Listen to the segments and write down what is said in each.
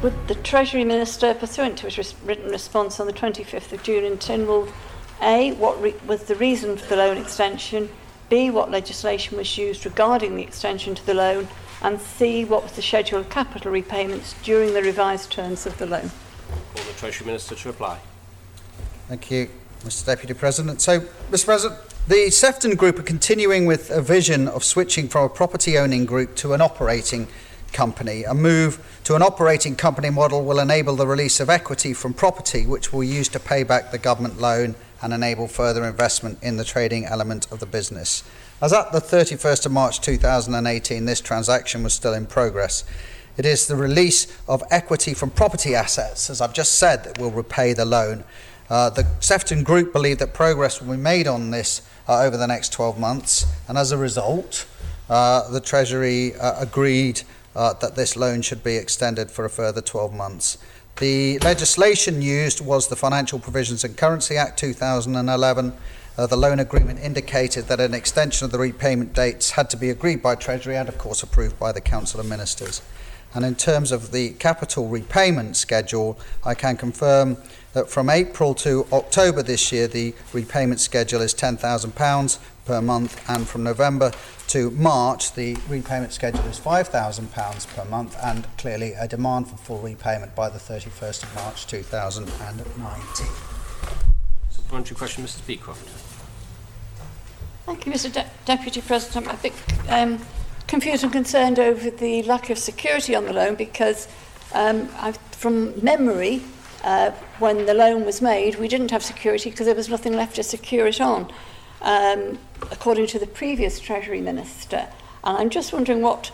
Would the Treasury Minister, pursuant to his written response on the 25th of June in Tynwald, A, what was the reason for the loan extension, B, what legislation was used regarding the extension to the loan, and C, what was the schedule of capital repayments during the revised terms of the loan? Call the Treasury Minister to reply. Thank you, Mr Deputy President. So, Mr President, the Sefton Group are continuing with a vision of switching from a property-owning group to an operating company. A move to an operating company model will enable the release of equity from property, which will use to pay back the government loan and enable further investment in the trading element of the business. As at the 31st of March 2018, this transaction was still in progress. It is the release of equity from property assets, as I've just said, that will repay the loan. The Sefton Group believe that progress will be made on this over the next 12 months, and as a result, the Treasury agreed that this loan should be extended for a further 12 months. The legislation used was the Financial Provisions and Currency Act 2011. The loan agreement indicated that an extension of the repayment dates had to be agreed by Treasury and, of course, approved by the Council of Ministers. And in terms of the capital repayment schedule, I can confirm that from April to October this year, the repayment schedule is £10,000 per month, and from November to March, the repayment schedule is £5,000 per month, and clearly a demand for full repayment by the 31st of March 2019. Supplementary question, Mrs Beecroft. Thank you, Mr Deputy President. I'm a bit confused and concerned over the lack of security on the loan, because from memory, when the loan was made, we didn't have security because there was nothing left to secure it on, according to the previous Treasury Minister. And I'm just wondering what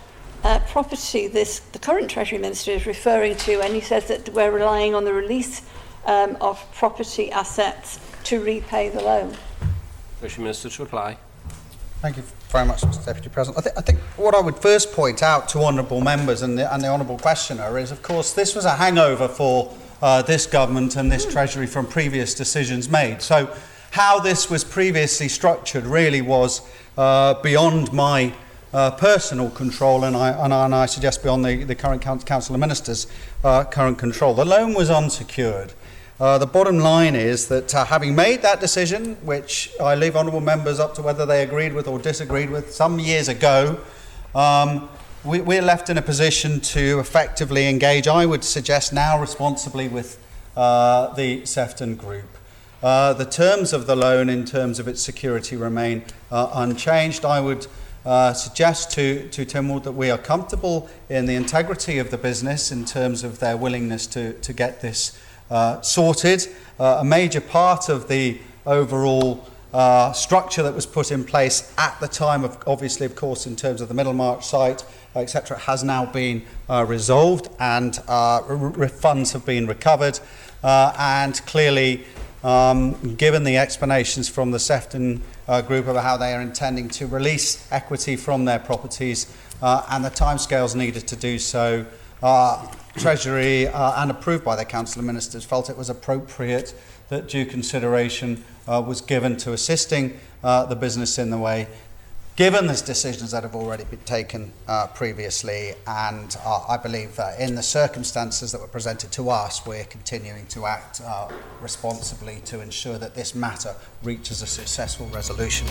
property the current Treasury Minister is referring to, and he says that we're relying on the release of property assets to repay the loan. Treasury Minister to reply. Thank you very much, Mr Deputy President. I think what I would first point out to honourable members and the honourable questioner is, of course, this was a hangover for this government and this Treasury from previous decisions made. So how this was previously structured really was beyond my personal control, and I suggest beyond the current Council of Ministers' current control. The loan was unsecured. The bottom line is that having made that decision, which I leave honourable members up to whether they agreed with or disagreed with some years ago, we're left in a position to effectively engage, I would suggest now responsibly, with the Sefton Group. The terms of the loan in terms of its security remain unchanged. I would suggest to Tynwald that we are comfortable in the integrity of the business in terms of their willingness to get this sorted. A major part of the overall structure that was put in place at the time, obviously, of course, in terms of the Middlemarch site, etc., has now been resolved, and funds have been recovered. And clearly, given the explanations from the Sefton Group about how they are intending to release equity from their properties and the timescales needed to do so, Treasury and approved by the Council of Ministers felt it was appropriate that due consideration was given to assisting the business in the way, given these decisions that have already been taken previously, and I believe that in the circumstances that were presented to us, we're continuing to act responsibly to ensure that this matter reaches a successful resolution.